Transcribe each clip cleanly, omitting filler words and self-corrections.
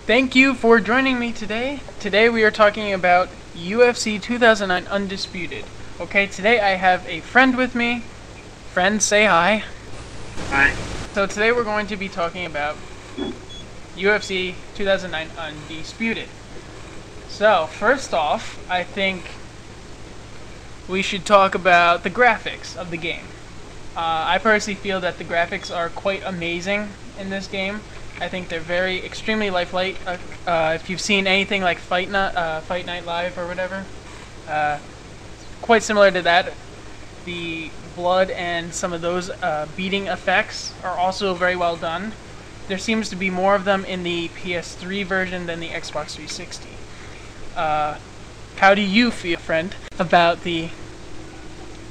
Thank you for joining me today. Today we are talking about UFC 2009 Undisputed. Okay, today I have a friend with me. Friend, say hi. Hi. So today we're going to be talking about UFC 2009 Undisputed. So, first off, I think we should talk about the graphics of the game. I personally feel that the graphics are quite amazing in this game. I think they're extremely lifelike. If you've seen anything like Fight Night Live or whatever, quite similar to that. The blood and some of those beating effects are also very well done. There seems to be more of them in the PS3 version than the Xbox 360. How do you feel, friend, about the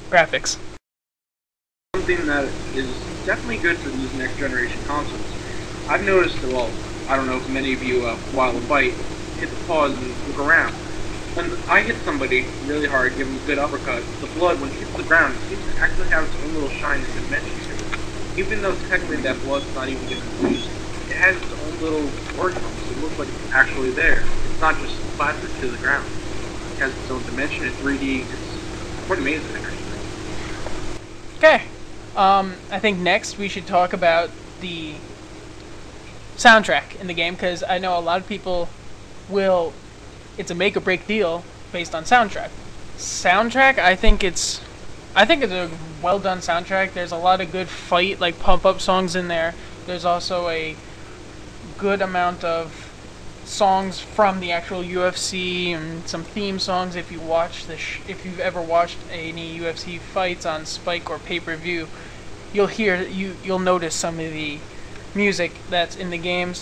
graphics? Something that is definitely good for these next generation consoles. I've noticed that, well, I don't know if many of you, while a fight, hit the pause and look around. When I hit somebody really hard, give them a good uppercut, the blood, when it hits the ground, seems to actually have its own little shine and dimension to it. Even though technically that blood's not even getting used, it has its own little origins. It looks like it's actually there. It's not just plastered to the ground. It has its own dimension, it's 3D, it's quite amazing, actually. Okay. I think next we should talk about the soundtrack in the game, because I know a lot of people it's a make or break deal based on soundtrack. I think it's a well done soundtrack. There's a lot of good fight, like pump up songs in there. There's also a good amount of songs from the actual UFC and some theme songs. If you've ever watched any UFC fights on Spike or pay-per-view, you'll notice some of the music that's in the game.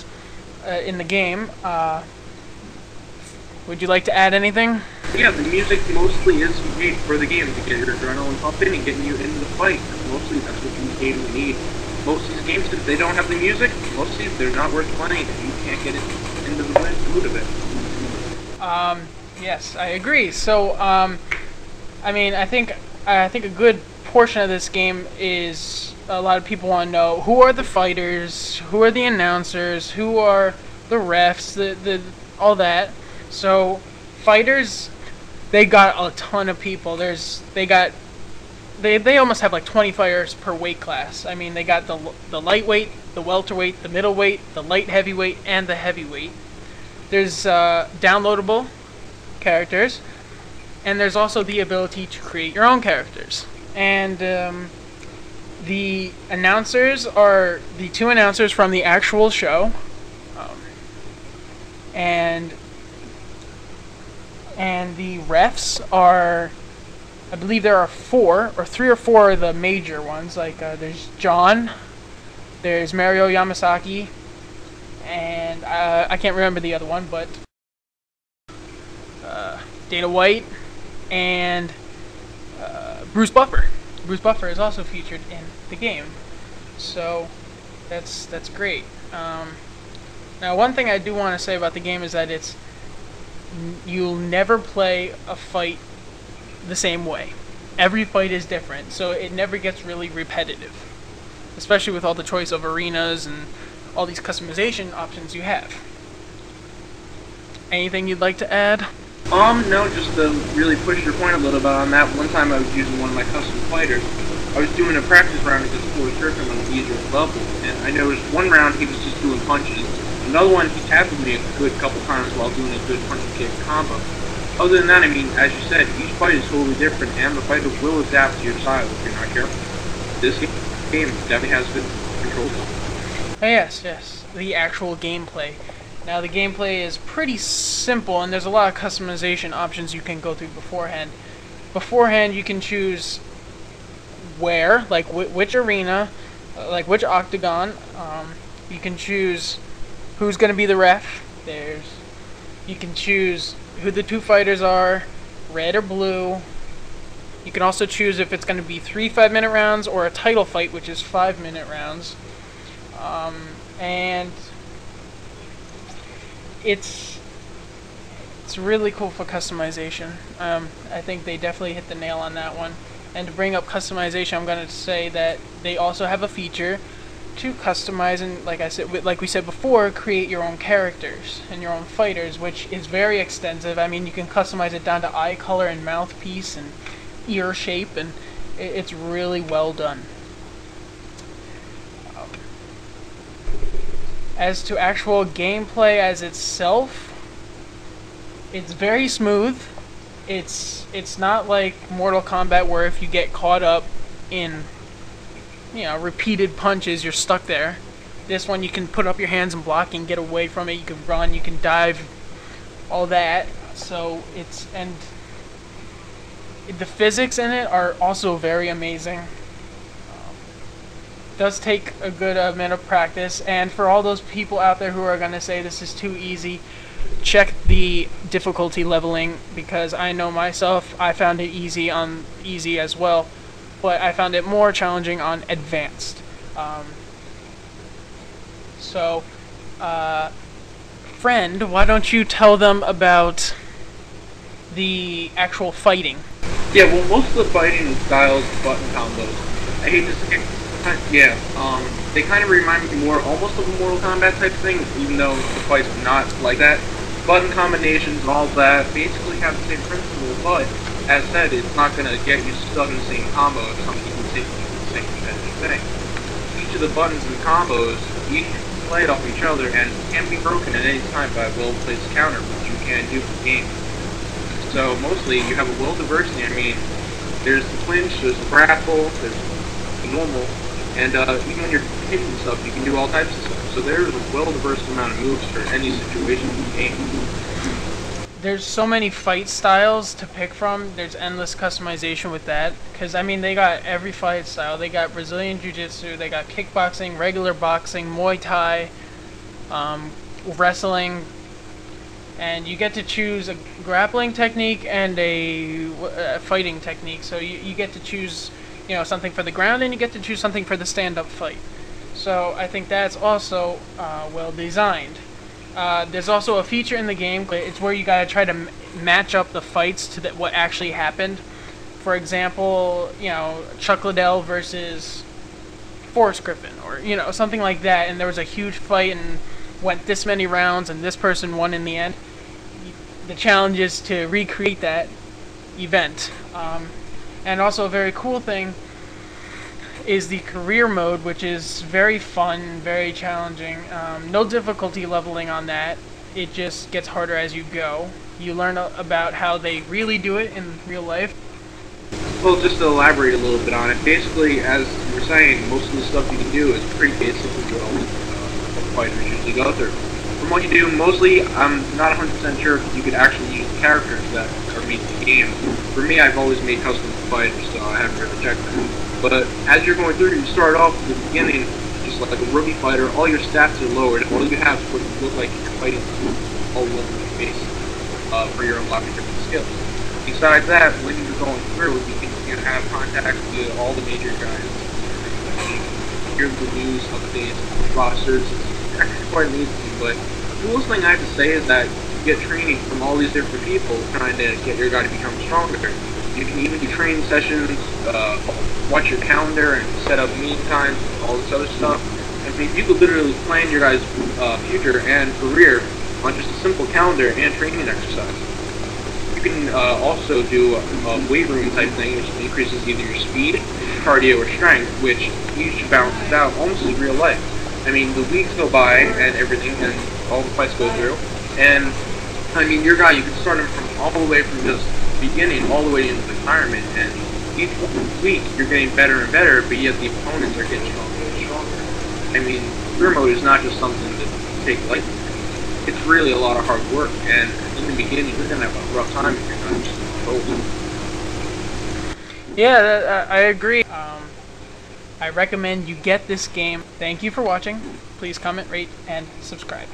Would you like to add anything? Yeah, the music mostly is made for the game to get your adrenaline pumping and getting you into the fight. Mostly that's what these games need. Most of these games, if they don't have the music, mostly they're not worth playing if you can't get into the mood of it. Yes, I agree. So, I think a good portion of this game is a lot of people want to know who are the fighters, who are the announcers, who are the refs, the all that. So, fighters, they got a ton of people. They almost have like 20 fighters per weight class. I mean, they got the lightweight, the welterweight, the middleweight, the light heavyweight, and the heavyweight. There's downloadable characters, and there's also the ability to create your own characters. And the announcers are the two announcers from the actual show, and the refs are, I believe there are three or four of the major ones. Like there's John, there's Mario Yamasaki, and I can't remember the other one, but Dana White and Bruce Buffer. Bruce Buffer is also featured in the game, so that's great. Now, one thing I do want to say about the game is that you'll never play a fight the same way. Every fight is different, so it never gets really repetitive, especially with all the choice of arenas and all these customization options you have. Anything you'd like to add? No, just to really push your point a little bit on that. One time I was using one of my custom fighters. I was doing a practice round against Forrest Griffin on the easier level, and I noticed one round he was just doing punches. Another one, he tackled me a good couple times while doing a good punch-kick combo. Other than that, I mean, as you said, each fight is totally different, and the fighter will adapt to your style if you're not careful. This game definitely has good controls. Oh, yes, the actual gameplay. Now, the gameplay is pretty simple, and there's a lot of customization options you can go through beforehand. Beforehand, you can choose where, like which arena, like which octagon. You can choose who's going to be the ref. You can choose who the two fighters are, red or blue. You can also choose if it's going to be 3 5-minute rounds or a title fight, which is 5-minute rounds. And it's really cool for customization. I think they definitely hit the nail on that one. And to bring up customization, I'm going to say that they also have a feature to customize and, like we said before, create your own characters and your own fighters, which is very extensive. I mean, you can customize it down to eye color and mouthpiece and ear shape, and it's really well done. As to actual gameplay as itself, it's very smooth. It's not like Mortal Kombat where if you get caught up in, you know, repeated punches, you're stuck there. This one you can put up your hands and block and get away from it. You can run, you can dive, all that. So and the physics in it are also very amazing. Does take a good amount of practice, and for all those people out there who are going to say this is too easy, check the difficulty leveling, because I know myself, I found it easy on easy as well, but I found it more challenging on advanced. Friend, why don't you tell them about the actual fighting? Yeah, well, most of the fighting styles, button combos, I hate to say, they kind of remind me more almost of a Mortal Kombat type thing, even though the fight's not like that. Button combinations and all that basically have the same principle, but as said, it's not going to get you stuck in the same combo if somebody can take the same competitive thing. Each of the buttons and combos, each play off each other and can be broken at any time by a well-placed counter, which you can do in the game. So mostly you have a well-diversity. I mean, there's the clinch, there's the grapple, there's the normal, and even when you're hitting stuff, you can do all types of stuff. So there's a well-diverse amount of moves for any situation in the game. There's so many fight styles to pick from. There's endless customization with that. Because, I mean, they got every fight style. They got Brazilian Jiu-Jitsu, they got kickboxing, regular boxing, Muay Thai, wrestling, and you get to choose a grappling technique and a fighting technique. So you get to choose, you know, something for the ground, and you get to choose something for the stand-up fight. So I think that's also well designed. There's also a feature in the game. It's where you gotta try to match up the fights to what actually happened. For example, you know, Chuck Liddell versus Forrest Griffin, or, you know, something like that. And there was a huge fight and went this many rounds, and this person won in the end. The challenge is to recreate that event. And also a very cool thing is the career mode, which is very fun, very challenging. No difficulty leveling on that. It just gets harder as you go. You learn about how they really do it in real life. Well, just to elaborate a little bit on it, basically, as you were saying, most of the stuff you can do is pretty basic as well. Fighters usually go through. From what you do, mostly, I'm not 100% sure if you could actually use the characters that are made in the game. For me, I've always made custom fighters, so I haven't really checked that. But as you're going through, you start off at the beginning, just like a rookie fighter, all your stats are lowered. All you have is what you look like you're fighting all over your face for your unlocking different skills. Besides that, when you're going through, you can have contact with all the major guys. You can hear the news, updates, rosters. It's actually quite amazing, but the coolest thing I have to say is that you get training from all these different people trying to get your guy to become stronger. You can even do training sessions, watch your calendar and set up meeting times, and all this other stuff. I mean, you could literally plan your guys' future and career on just a simple calendar and training exercise. You can also do a weight room type thing, which increases either your speed, cardio, or strength, which each balances out almost as real life. I mean, the weeks go by and everything, and all the fights go through, and I mean, your guy, you can start him from all the way from just beginning all the way into retirement, and each week you're getting better and better, but yet the opponents are getting stronger and stronger. I mean, career mode is not just something to take lightly. It's really a lot of hard work, and in the beginning you're gonna have a rough time if you're not just controlled. Yeah, I agree. I recommend you get this game. Thank you for watching. Please comment, rate, and subscribe.